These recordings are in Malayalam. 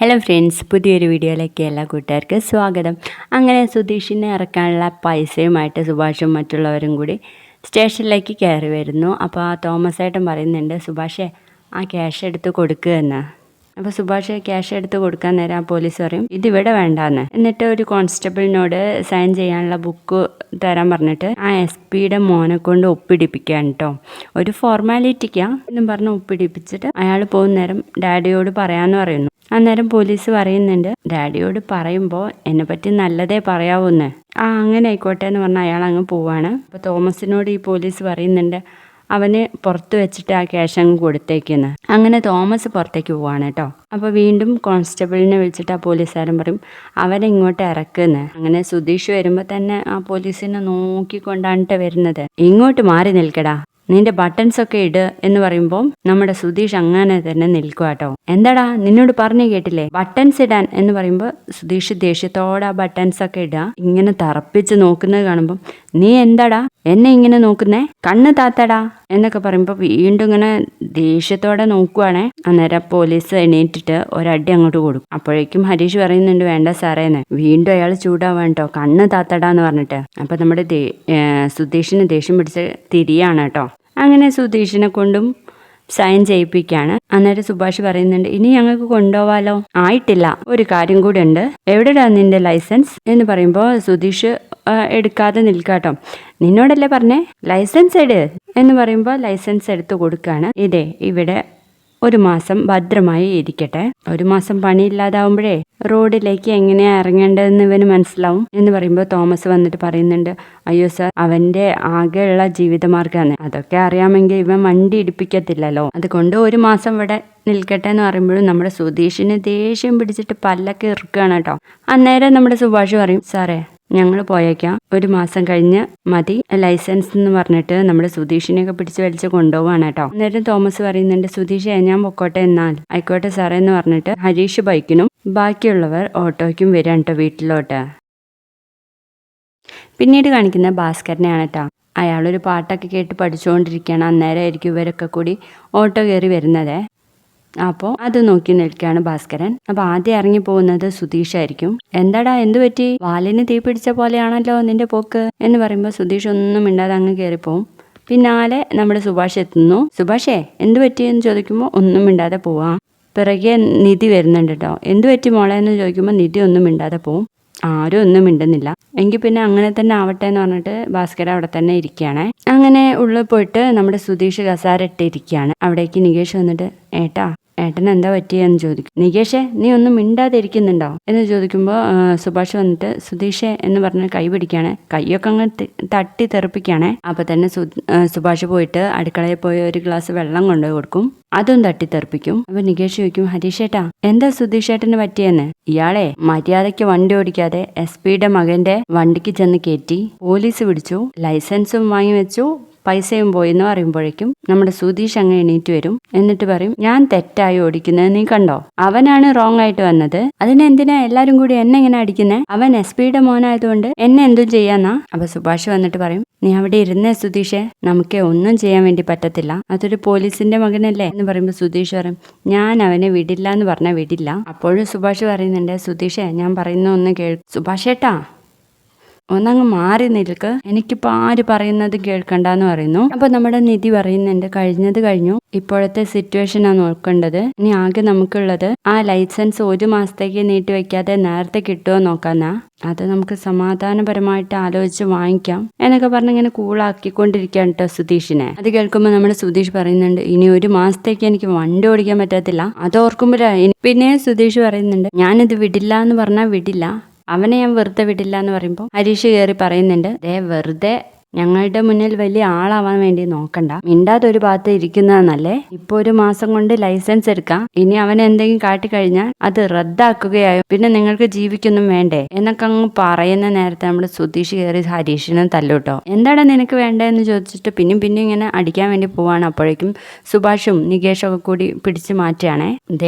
ഹലോ ഫ്രണ്ട്സ്, പുതിയൊരു വീഡിയോയിലേക്ക് എല്ലാ കൂട്ടുകാർക്കും സ്വാഗതം. അങ്ങനെ സുധീഷിനെ ഇറക്കാനുള്ള പൈസയുമായിട്ട് സുഭാഷും മറ്റുള്ളവരും കൂടി സ്റ്റേഷനിലേക്ക് കയറി വരുന്നു. അപ്പോൾ തോമസ് ഏട്ടൻ പറയുന്നുണ്ട്, സുഭാഷേ ആ ക്യാഷ് എടുത്ത് കൊടുക്കുക എന്ന്. അപ്പോൾ സുഭാഷ് ക്യാഷ് എടുത്ത് കൊടുക്കാൻ നേരം ആ പോലീസ് പറയും ഇതിവിടെ വേണ്ടാന്ന്. എന്നിട്ട് ഒരു കോൺസ്റ്റബിളിനോട് സൈൻ ചെയ്യാനുള്ള ബുക്ക് തരാൻ പറഞ്ഞിട്ട് ആ SP മോനെ കൊണ്ട് ഒപ്പിടിപ്പിക്കാൻ കേട്ടോ, ഒരു ഫോർമാലിറ്റിക്കാ എന്നും പറഞ്ഞ് ഒപ്പിടിപ്പിച്ചിട്ട് അയാൾ പോകുന്ന നേരം ഡാഡിയോട് പറയാമെന്ന് പറയുന്നു. അന്നേരം പോലീസ് പറയുന്നുണ്ട്, ഡാഡിയോട് പറയുമ്പോൾ എന്നെ പറ്റി നല്ലതേ പറയാവൂന്ന്. അങ്ങനെ ആയിക്കോട്ടെ എന്ന് പറഞ്ഞാൽ അയാൾ അങ്ങ് പോവാണ്. അപ്പോൾ തോമസിനോട് ഈ പോലീസ് പറയുന്നുണ്ട് അവന് പുറത്ത് വെച്ചിട്ട് ആ ക്യാഷ് അങ്ങ് കൊടുത്തേക്കുന്നു. അങ്ങനെ തോമസ് പുറത്തേക്ക് പോവാണ് കേട്ടോ. അപ്പോൾ വീണ്ടും കോൺസ്റ്റബിളിനെ വിളിച്ചിട്ട് ആ പോലീസുകാരൻ പറയും അവനെ ഇങ്ങോട്ട് ഇറക്കുന്നു. അങ്ങനെ സുധീഷ് വരുമ്പോൾ തന്നെ ആ പോലീസിനെ നോക്കിക്കൊണ്ടാണ് വരുന്നത്. ഇങ്ങോട്ട് മാറി നിൽക്കടാ, നിന്റെ ബട്ടൺസ് ഒക്കെ ഇട് എന്ന് പറയുമ്പോൾ നമ്മുടെ സുധീഷ് അങ്ങനെ തന്നെ നിൽക്കുക കേട്ടോ. എന്താടാ നിന്നോട് പറഞ്ഞു കേട്ടില്ലേ ബട്ടൺസ് ഇടാൻ എന്ന് പറയുമ്പോൾ സുധീഷ് ദേഷ്യത്തോടെ ആ ബട്ടൺസ് ഒക്കെ ഇടുക. ഇങ്ങനെ തറപ്പിച്ച് നോക്കുന്നത് കാണുമ്പോൾ നീ എന്താടാ എന്നെ ഇങ്ങനെ നോക്കുന്നേ, കണ്ണ് താത്തടാ എന്നൊക്കെ പറയുമ്പോൾ വീണ്ടും ഇങ്ങനെ ദേഷ്യത്തോടെ നോക്കുവാണേ. അന്നേരം പോലീസ് എണീറ്റിട്ട് ഒരടി അങ്ങോട്ട് കൊടുക്കും. അപ്പോഴേക്കും ഹരീഷ് പറയുന്നുണ്ട് വേണ്ട സാറേന്ന്. വീണ്ടും അയാൾ ചൂടാവാൻ കേട്ടോ, കണ്ണ് താത്തടാ എന്ന് പറഞ്ഞിട്ട്. അപ്പൊ നമ്മുടെ സുധീഷിന് ദേഷ്യം പിടിച്ച് തിരിയാണ് കേട്ടോ. അങ്ങനെ സുധീഷിനെ കൊണ്ടും സൈൻ ചെയ്യിപ്പിക്കാണ്. അന്നേരം സുഭാഷ് പറയുന്നുണ്ട് ഇനി ഞങ്ങൾക്ക് കൊണ്ടുപോവാലോ. ആയിട്ടില്ല, ഒരു കാര്യം കൂടി ഉണ്ട്, എവിടെടാ നിന്റെ ലൈസൻസ് എന്ന് പറയുമ്പോൾ സുധീഷ് എടുക്കാതെ നിൽക്കാട്ടോ. നിന്നോടല്ലേ പറഞ്ഞേ ലൈസൻസ് എട് എന്ന് പറയുമ്പോൾ ലൈസൻസ് എടുത്ത് കൊടുക്കാണ്. ഇതേ ഇവിടെ ഒരു മാസം ഭദ്രമായി ഇരിക്കട്ടെ. ഒരു മാസം പണിയില്ലാതാവുമ്പോഴേ റോഡിലേക്ക് എങ്ങനെയാ ഇറങ്ങേണ്ടതെന്ന് ഇവന് മനസ്സിലാവും എന്ന് പറയുമ്പോൾ തോമസ് വന്നിട്ട് പറയുന്നുണ്ട് അയ്യോ സാർ അവന്റെ ആകെയുള്ള ജീവിതമാർഗ്ഗമാണ്, അതൊക്കെ അറിയാമെങ്കിൽ ഇവൻ വണ്ടി ഇടിപ്പിക്കത്തില്ലല്ലോ, അതുകൊണ്ട് ഒരു മാസം ഇവിടെ നിൽക്കട്ടെ എന്ന് പറയുമ്പോഴും നമ്മുടെ സുധീഷിന് ദേഷ്യം പിടിച്ചിട്ട് പല്ലൊക്കെ ഇറുക്കുകയാണ് കേട്ടോ. അന്നേരം നമ്മുടെ സുഭാഷ് പറയും സാറേ ഞങ്ങൾ പോയേക്കാം, ഒരു മാസം കഴിഞ്ഞ് മതി ലൈസൻസ് എന്ന് പറഞ്ഞിട്ട് നമ്മുടെ സുധീഷിനെയൊക്കെ പിടിച്ച് വലിച്ച് കൊണ്ടുപോവാണ് കേട്ടോ. അന്നേരം തോമസ് പറയുന്നുണ്ട് സുധീഷേ ഞാൻ പൊക്കോട്ടെ എന്നാൽ. ആയിക്കോട്ടെ സാറേ എന്ന് പറഞ്ഞിട്ട് ഹരീഷ് ബൈക്കിനും ബാക്കിയുള്ളവർ ഓട്ടോയ്ക്കും വരാൻ കേട്ടോ വീട്ടിലോട്ട്. പിന്നീട് കാണിക്കുന്ന ഭാസ്കരനെയാണ് കേട്ടോ. അയാളൊരു പാട്ടൊക്കെ കേട്ട് പഠിച്ചുകൊണ്ടിരിക്കുകയാണ്. അന്നേരമായിരിക്കും ഇവരൊക്കെ കൂടി ഓട്ടോ കയറി വരുന്നത്. അപ്പോൾ അത് നോക്കി നിൽക്കുകയാണ് ഭാസ്കരൻ. അപ്പോൾ ആദ്യം ഇറങ്ങി പോകുന്നത് സുധീഷായിരിക്കും. എന്താടാ എന്തു പറ്റി, വാലിന് തീ പിടിച്ച പോലെയാണല്ലോ നിന്റെ പോക്ക് എന്ന് പറയുമ്പോൾ സുധീഷ് ഒന്നും മിണ്ടാതെ അങ്ങ് കയറിപ്പോവും. പിന്നാലെ നമ്മുടെ സുഭാഷ് എത്തുന്നു. സുഭാഷേ എന്തു പറ്റി എന്ന് ചോദിക്കുമ്പോൾ ഒന്നും മിണ്ടാതെ പോവാം. പിറകെ നിധി വരുന്നുണ്ട് കേട്ടോ. എന്തു പറ്റി മോളെ എന്ന് ചോദിക്കുമ്പോൾ നിധി ഒന്നും മിണ്ടാതെ പോവും. ആരും ഒന്നും മിണ്ടുന്നില്ല. എങ്കിൽ പിന്നെ അങ്ങനെ തന്നെ ആവട്ടെ എന്ന് പറഞ്ഞിട്ട് ഭാസ്കര അവിടെ തന്നെ ഇരിക്കുകയാണ്. അങ്ങനെ ഉള്ളിൽ പോയിട്ട് നമ്മുടെ സുധീഷ് കസാര ഇട്ടിരിക്കുകയാണ്. അവിടേക്ക് നികേഷ് വന്നിട്ട് ഏട്ടൻ എന്താ പറ്റിയെന്ന് ചോദിക്കും. നികേഷേ നീ ഒന്നും മിണ്ടാതെ ഇരിക്കുന്നുണ്ടോ എന്ന് ചോദിക്കുമ്പോൾ സുഭാഷ് വന്നിട്ട് സുധീഷേ എന്ന് പറഞ്ഞ് കൈ പിടിക്കുകയാണ്. കൈയൊക്കെ അങ്ങ് തട്ടി തെറിപ്പിക്കുകയാണ്. അപ്പൊ തന്നെ സുഭാഷ് പോയിട്ട് അടുക്കളയിൽ പോയി ഒരു ഗ്ലാസ് വെള്ളം കൊണ്ടുപോയി കൊടുക്കും. അതും തട്ടി തെറിപ്പിക്കും. അപ്പൊ നികേഷ് ചോദിക്കും ഹരീഷേട്ടാ എന്താ സുധീഷേട്ടന് പറ്റിയെന്ന്. ഇയാളെ മര്യാദയ്ക്ക് വണ്ടി ഓടിക്കാതെ SP മകന്റെ വണ്ടിക്ക് ചെന്ന് കയറ്റി, പോലീസ് പിടിച്ചു, ലൈസൻസും വാങ്ങി വെച്ചു, പൈസയും പോയിന്ന് പറയുമ്പോഴേക്കും നമ്മുടെ സുധീഷ് അങ്ങ് എണീറ്റ് വരും. എന്നിട്ട് പറയും ഞാൻ തെറ്റായി ഓടിക്കുന്നത് നീ കണ്ടോ, അവനാണ് റോങ് ആയിട്ട് വന്നത്, അതിനെന്തിനാ എല്ലാരും കൂടി എന്നെ ഇങ്ങനെ അടിക്കുന്നത്, അവൻ SP മോനായതുകൊണ്ട് എന്നെ എന്തും ചെയ്യാന്നാ. അപ്പൊ സുഭാഷ് വന്നിട്ട് പറയും നീ അവിടെ ഇരുന്നേ സുധീഷേ, നമുക്ക് ഒന്നും ചെയ്യാൻ വേണ്ടി പറ്റത്തില്ല, അതൊരു പോലീസിന്റെ മകനല്ലേ എന്ന് പറയുമ്പോൾ സുധീഷ് പറയും ഞാൻ അവനെ വിടില്ല എന്ന് പറഞ്ഞാൽ വിടില്ല. അപ്പോഴും സുഭാഷ് പറയുന്നുണ്ട് സുധീഷേ ഞാൻ പറയുന്ന ഒന്ന് സുഭാഷേട്ടാ ഒന്നങ്ങ് മാറി നിൽക്ക്, എനിക്കിപ്പോൾ ആര് പറയുന്നത് കേൾക്കണ്ടെന്ന് പറയുന്നു. അപ്പൊ നമ്മുടെ നിധി പറയുന്നുണ്ട് കഴിഞ്ഞത് കഴിഞ്ഞു, ഇപ്പോഴത്തെ സിറ്റുവേഷനാണ് നോക്കേണ്ടത്, ഇനി ആകെ നമുക്കുള്ളത് ആ ലൈസൻസ് ഒരു മാസത്തേക്ക് നീട്ടി വെക്കാതെ നേരത്തെ കിട്ടുമോ നോക്കാന്നാ, അത് നമുക്ക് സമാധാനപരമായിട്ട് ആലോചിച്ച് വാങ്ങിക്കാം എന്നൊക്കെ പറഞ്ഞ് ഇങ്ങനെ കൂളാക്കിക്കൊണ്ടിരിക്കുകയാണ് കേട്ടോ സുധീഷിനെ. അത് കേൾക്കുമ്പോൾ നമ്മുടെ സുധീഷ് പറയുന്നുണ്ട് ഇനി ഒരു മാസത്തേക്ക് എനിക്ക് വണ്ടി ഓടിക്കാൻ പറ്റത്തില്ല. അത് ഓർക്കുമ്പോഴാ പിന്നെ സുധീഷ് പറയുന്നുണ്ട് ഞാനിത് വിടില്ല എന്ന് പറഞ്ഞാൽ വിടില്ല, അവനെ ഞാൻ വെറുതെ വിടില്ല എന്ന് പറയുമ്പോൾ ഹരീഷ് കയറി പറയുന്നുണ്ട് വെറുതെ ഞങ്ങളുടെ മുന്നിൽ വലിയ ആളാവാൻ വേണ്ടി നോക്കണ്ട, മിണ്ടാതെ ഒരു ഭാഗത്ത് ഇരിക്കുന്നതെന്നല്ലേ, ഇപ്പൊ ഒരു മാസം കൊണ്ട് ലൈസൻസ് എടുക്കാം, ഇനി അവൻ എന്തെങ്കിലും കാട്ടിക്കഴിഞ്ഞാൽ അത് റദ്ദാക്കുകയായോ, പിന്നെ നിങ്ങൾക്ക് ജീവിക്കൊന്നും വേണ്ടേ എന്നൊക്കെ അങ്ങ് പറയുന്ന നേരത്തെ നമ്മുടെ സുധീഷ് കയറി ഹരീഷിനെ തല്ലൂട്ടോ. എന്താണ് നിനക്ക് വേണ്ടതെന്ന് ചോദിച്ചിട്ട് പിന്നെ ഇങ്ങനെ അടിക്കാൻ വേണ്ടി പോവാണ്. അപ്പോഴേക്കും സുഭാഷും നികേഷും ഒക്കെ കൂടി പിടിച്ചു മാറ്റുകയാണേ.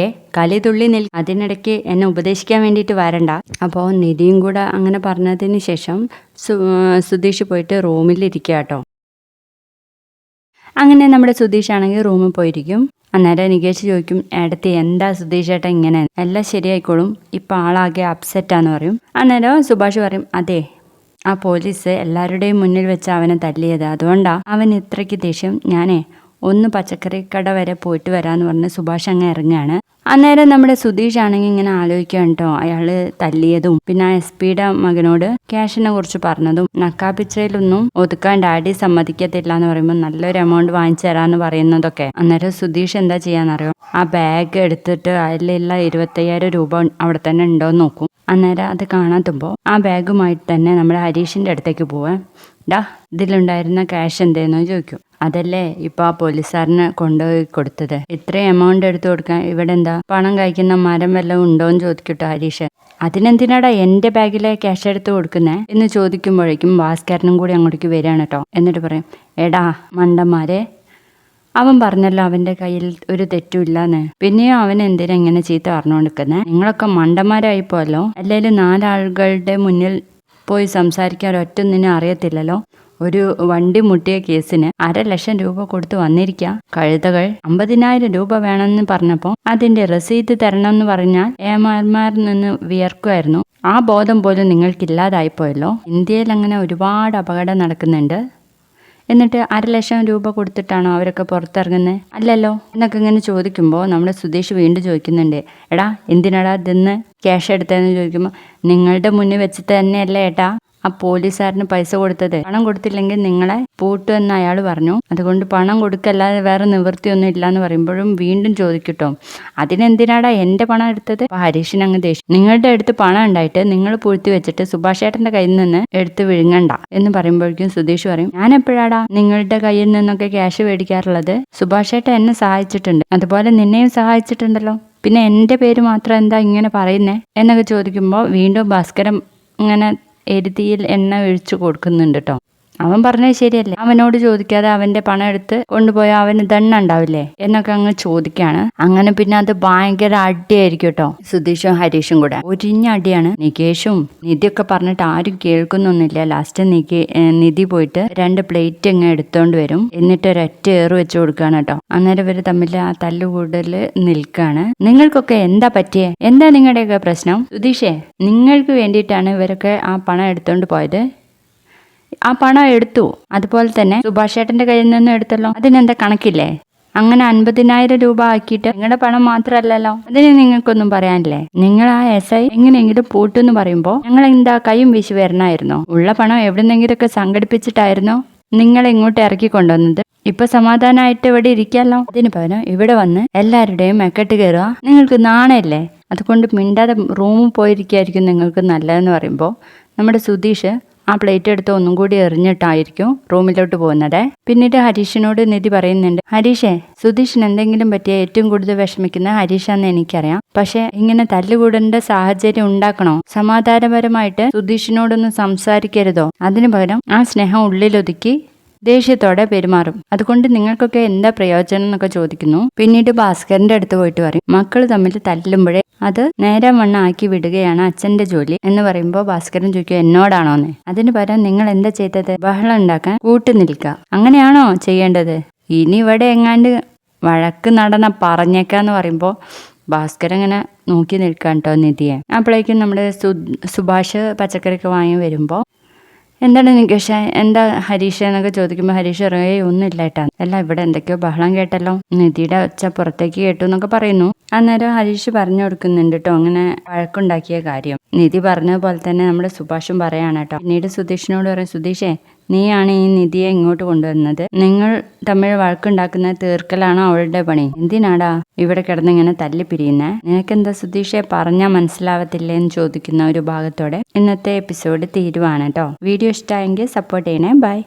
കലി തുള്ളി അതിനിടയ്ക്ക് എന്നെ ഉപദേശിക്കാൻ വേണ്ടിയിട്ട് വരണ്ട. അപ്പോൾ നിധിയും കൂടെ അങ്ങനെ പറഞ്ഞതിന് ശേഷം സുധീഷ് പോയിട്ട് റൂമിലിരിക്കുക കേട്ടോ. അങ്ങനെ നമ്മുടെ സുധീഷ് ആണെങ്കിൽ റൂമിൽ പോയിരിക്കും. അന്നേരം നികേഷ് ചോദിക്കും, ഏടത്തി എന്താ സുധീഷ് ചേട്ടാ ഇങ്ങനെ, എല്ലാം ശരിയായിക്കോളും, ഇപ്പം ആളാകെ അപ്സെറ്റാന്ന് പറയും. അന്നേരം സുഭാഷ് പറയും, അതെ ആ പോലീസ് എല്ലാവരുടെയും മുന്നിൽ വെച്ച് അവനെ തല്ലിയത്, അതുകൊണ്ടാ അവൻ ഇത്രയ്ക്ക് ദേഷ്യം. ഞാനേ ഒന്ന് പച്ചക്കറി കട വരെ പോയിട്ട് വരാമെന്ന് പറഞ്ഞ് സുഭാഷ് അങ്ങ് ഇറങ്ങുകയാണ്. അന്നേരം നമ്മുടെ സുധീഷ് ആണെങ്കിൽ ഇങ്ങനെ ആലോചിക്കുകയാണ് കേട്ടോ, അയാള് തല്ലിയതും പിന്നെ ആ SP-യുടെ മകനോട് ക്യാഷിനെ കുറിച്ച് പറഞ്ഞതും നക്കാപ്പിച്ചയിലൊന്നും ഒതുക്കാൻ ഡാഡി സമ്മതിക്കത്തില്ല എന്ന് പറയുമ്പോൾ നല്ലൊരു എമൗണ്ട് വാങ്ങിച്ചു തരാന്ന് പറയുന്നതൊക്കെ. അന്നേരം സുധീഷ് എന്താ ചെയ്യാന്നറിയോ, ആ ബാഗ് എടുത്തിട്ട് അതിലുള്ള 25,000 രൂപ അവിടെ തന്നെ ഉണ്ടോയെന്ന് നോക്കും. അന്നേരം അത് കാണാത്തുമ്പോൾ ആ ബാഗുമായിട്ട് തന്നെ നമ്മുടെ ഹരീഷിൻ്റെ അടുത്തേക്ക് പോവാൻ, ഡാ ഇതിലുണ്ടായിരുന്ന ക്യാഷ് എന്തേന്നോ ചോദിക്കും. അതല്ലേ ഇപ്പൊ ആ പോലീസുകാരന് കൊണ്ടുപോയി കൊടുത്തത്, ഇത്രയും എമൗണ്ട് എടുത്തു കൊടുക്കാൻ ഇവിടെ എന്താ പണം കഴിക്കുന്ന മരം വല്ലതും ഉണ്ടോയെന്ന് ചോദിക്കട്ടോ ഹരീഷ്. അതിനെന്തിനാടാ എൻ്റെ ബാഗിലെ ക്യാഷ് എടുത്ത് കൊടുക്കുന്നേ എന്ന് ചോദിക്കുമ്പോഴേക്കും ഭാസ്കരനും കൂടി അങ്ങോട്ടേക്ക് വരികയാണ് കേട്ടോ. എന്നിട്ട് പറയും, എടാ മണ്ടന്മാരെ, അവൻ പറഞ്ഞല്ലോ അവൻ്റെ കയ്യിൽ ഒരു തെറ്റുമില്ലാന്ന്, പിന്നെയും അവൻ എന്തിനാ ഇങ്ങനെ ചീത്ത പറഞ്ഞുകൊണ്ടിരിക്കുന്നത്, നിങ്ങളൊക്കെ മണ്ടന്മാരായിപ്പോയല്ലോ, അല്ലെങ്കിൽ 4 ആളുകളുടെ മുന്നിൽ പോയി സംസാരിക്കാൻ ഒറ്റൊന്നിനും അറിയത്തില്ലല്ലോ, ഒരു വണ്ടി മുട്ടിയ കേസിന് 500,000 രൂപ കൊടുത്ത് വന്നിരിക്കുക കഴുതകൾ. 50,000 രൂപ വേണമെന്ന് പറഞ്ഞപ്പോൾ അതിന്റെ രസീത് തരണമെന്ന് പറഞ്ഞാൽ ഏമാന്മാരിൽ നിന്ന് വിയർക്കുമായിരുന്നു. ആ ബോധം പോലും നിങ്ങൾക്കില്ലാതായിപ്പോയല്ലോ. ഇന്ത്യയിൽ അങ്ങനെ ഒരുപാട് അപകടം നടക്കുന്നുണ്ട്, എന്നിട്ട് 500,000 രൂപ കൊടുത്തിട്ടാണോ അവരൊക്കെ പുറത്തിറങ്ങുന്നത്? അല്ലല്ലോ എന്നൊക്കെ ഇങ്ങനെ ചോദിക്കുമ്പോൾ നമ്മുടെ സുധീഷ് വീണ്ടും ചോദിക്കുന്നുണ്ട്, എടാ എന്തിനാടാ ഇതെന്ന് ക്യാഷ് എടുത്തതെന്ന് ചോദിക്കുമ്പോൾ, നിങ്ങളുടെ മുന്നിൽ വെച്ചിട്ട് തന്നെയല്ലേ ഏട്ടാ ആ പോലീസുകാരന് പൈസ കൊടുത്തത്, പണം കൊടുത്തില്ലെങ്കിൽ നിങ്ങളെ പൂട്ടുമെന്ന് അയാൾ പറഞ്ഞു, അതുകൊണ്ട് പണം കൊടുക്കല്ലാതെ വേറെ നിവൃത്തിയൊന്നും ഇല്ലാന്ന് പറയുമ്പോഴും വീണ്ടും ചോദിക്കട്ടോ, അതിനെന്തിനാടാ എൻ്റെ പണം എടുത്തത്? അപ്പൊ ഹരീഷിന് അങ്ങ് ദേഷ്യം, നിങ്ങളുടെ അടുത്ത് പണം ഉണ്ടായിട്ട് നിങ്ങൾ പൂഴ്ത്തി വെച്ചിട്ട് സുഭാഷ് ചേട്ടന്റെ കയ്യിൽ നിന്ന് എടുത്ത് വിഴുങ്ങണ്ട എന്ന് പറയുമ്പോഴേക്കും സുധീഷ് പറയും, ഞാൻ എപ്പോഴാടാ നിങ്ങളുടെ കയ്യിൽ നിന്നൊക്കെ ക്യാഷ് മേടിക്കാറുള്ളത്, സുഭാഷ് ചേട്ടൻ എന്നെ സഹായിച്ചിട്ടുണ്ട്, അതുപോലെ നിന്നെയും സഹായിച്ചിട്ടുണ്ടല്ലോ, പിന്നെ എൻ്റെ പേര് മാത്രം എന്താ ഇങ്ങനെ പറയുന്നേ എന്നൊക്കെ ചോദിക്കുമ്പോൾ വീണ്ടും ഭാസ്കരൻ ഇങ്ങനെ എരുതിയിൽ എണ്ണ ഒഴിച്ചു കൊടുക്കുന്നുണ്ട് കേട്ടോ. അവൻ പറഞ്ഞത് ശരിയല്ലേ, അവനോട് ചോദിക്കാതെ അവന്റെ പണം എടുത്ത് കൊണ്ടുപോയാൽ അവന് ദണ്ണ ഉണ്ടാവില്ലേ എന്നൊക്കെ അങ്ങ് ചോദിക്കാണ്. അങ്ങനെ പിന്നെ അത് ഭയങ്കര അടിയായിരിക്കും കേട്ടോ, സുധീഷും ഹരീഷും കൂടെ ഒരിഞ്ഞ അടിയാണ്. നികേഷും നിധിയൊക്കെ പറഞ്ഞിട്ട് ആരും കേൾക്കുന്നൊന്നുമില്ല. ലാസ്റ്റ് നിധി പോയിട്ട് 2 പ്ലേറ്റ് അങ്ങ് എടുത്തോണ്ട് വരും, എന്നിട്ട് ഒരൊറ്റ ഏറ് വെച്ച് കൊടുക്കുകയാണ് കേട്ടോ. അന്നേരം ഇവര് തമ്മിൽ ആ തല്ലുകൂടൽ നിൽക്കാണ്. നിങ്ങൾക്കൊക്കെ എന്താ പറ്റിയേ, എന്താ നിങ്ങളുടെയൊക്കെ പ്രശ്നം? സുധീഷേ, നിങ്ങൾക്ക് വേണ്ടിയിട്ടാണ് ഇവരൊക്കെ ആ പണം എടുത്തോണ്ട് പോയത്, ആ പണം എടുത്തു, അതുപോലെ തന്നെ സുഭാഷ് ചേട്ടന്റെ കയ്യിൽ നിന്നും എടുത്തല്ലോ, അതിനെന്താ കണക്കില്ലേ? അങ്ങനെ 50,000 രൂപ ആക്കിയിട്ട് നിങ്ങളുടെ പണം മാത്രമല്ലല്ലോ, അതിന് നിങ്ങൾക്കൊന്നും പറയാനില്ലേ? നിങ്ങൾ ആ SI എങ്ങനെയെങ്കിലും പൂട്ടെന്ന് പറയുമ്പോൾ ഞങ്ങൾ എന്താ കൈയും വീശി വരണമായിരുന്നോ? ഉള്ള പണം എവിടെന്നെങ്കിലൊക്കെ സംഘടിപ്പിച്ചിട്ടായിരുന്നോ നിങ്ങൾ ഇങ്ങോട്ട് ഇറക്കി കൊണ്ടുവന്നത്? ഇപ്പൊ സമാധാനമായിട്ട് ഇവിടെ ഇരിക്കാമല്ലോ, അതിന് പകരം ഇവിടെ വന്ന് എല്ലാവരുടെയും മെക്കെട്ട് കയറുക, നിങ്ങൾക്ക് നാണയല്ലേ? അതുകൊണ്ട് മിണ്ടാതെ റൂമിൽ പോയിരിക്കായിരിക്കും നിങ്ങൾക്ക് നല്ലതെന്ന് പറയുമ്പോൾ നമ്മുടെ സുധീഷ് ആ പ്ലേറ്റ് എടുത്ത് ഒന്നും കൂടി എറിഞ്ഞിട്ടായിരിക്കും റൂമിലോട്ട് പോകുന്നത്. പിന്നീട് ഹരീഷിനോട് നിധി പറയുന്നുണ്ട്, ഹരീഷേ, സുധീഷിന് എന്തെങ്കിലും പറ്റിയ ഏറ്റവും കൂടുതൽ വിഷമിക്കുന്ന ഹരീഷാന്ന് എനിക്കറിയാം, പക്ഷെ ഇങ്ങനെ തല്ലുകൂടേണ്ട സാഹചര്യം ഉണ്ടാക്കണോ? സമാധാനപരമായിട്ട് സുധീഷിനോടൊന്നും സംസാരിക്കരുതോ? അതിനു പകരം ആ സ്നേഹം ഉള്ളിലൊതുക്കി ദേഷ്യത്തോടെ പെരുമാറും, അതുകൊണ്ട് നിങ്ങൾക്കൊക്കെ എന്താ പ്രയോജനം എന്നൊക്കെ ചോദിക്കുന്നു. പിന്നീട് ഭാസ്കരന്റെ അടുത്ത് പോയിട്ട് പറയും, മക്കൾ തമ്മിൽ തല്ലുമ്പോഴേ അത് നേരെ ആക്കി വിടുകയാണ് അച്ഛന്റെ ജോലി എന്ന് പറയുമ്പോൾ ഭാസ്കരൻ ചോദിക്കും, എന്നോടാണോന്ന്? അതിന് പകരം നിങ്ങൾ എന്താ ചെയ്തത്? ബഹളം ഉണ്ടാക്കാൻ കൂട്ടു നിൽക്കുക, അങ്ങനെയാണോ ചെയ്യേണ്ടത്? ഇനി ഇവിടെ എങ്ങാണ്ട് വഴക്ക് നടന്ന പറഞ്ഞേക്കാന്ന് പറയുമ്പോൾ ഭാസ്കരൻ ഇങ്ങനെ നോക്കി നിൽക്കാൻ കേട്ടോ നിധിയെ. അപ്പോഴേക്കും നമ്മുടെ സുഭാഷ് പച്ചക്കറിയൊക്കെ വാങ്ങി വരുമ്പോൾ, എന്താണ് നികേഷ്, എന്താ ഹരീഷ എന്നൊക്കെ ചോദിക്കുമ്പോൾ ഹരീഷ് പറയും, ഒന്നുമില്ല ഏട്ടാ, അല്ല ഇവിടെ എന്തൊക്കെയോ ബഹളം കേട്ടല്ലോ, നിധിയുടെ ഒച്ച പുറത്തേക്ക് കേട്ടു എന്നൊക്കെ പറയുന്നു. അന്നേരം ഹരീഷ് പറഞ്ഞു കൊടുക്കുന്നുണ്ട് കേട്ടോ അങ്ങനെ വഴക്കുണ്ടാക്കിയ കാര്യം. നിധി പറഞ്ഞ പോലെ തന്നെ നമ്മുടെ സുഭാഷും പറയാണ് കേട്ടോ. പിന്നീട് സുധീഷിനോട് പറയും, സുധീഷേ, നീയാണ് ഈ നിധിയെ ഇങ്ങോട്ട് കൊണ്ടുവന്നത്, നിങ്ങൾ തമ്മിൽ വഴക്കുണ്ടാക്കുന്ന തീർക്കലാണോ അവളുടെ പണി? എന്തിനാടാ ഇവിടെ കിടന്ന് ഇങ്ങനെ തല്ലിപ്പിരിയുന്നേ? നിനക്കെന്താ സുധീഷെ പറഞ്ഞാൽ മനസ്സിലാവത്തില്ലേ എന്ന് ചോദിക്കുന്ന ഒരു ഭാഗത്തോടെ ഇന്നത്തെ എപ്പിസോഡ് തീരുവാണ് കേട്ടോ. വീഡിയോ ഇഷ്ടമായെങ്കിൽ സപ്പോർട്ട് ചെയ്യണേ. ബൈ.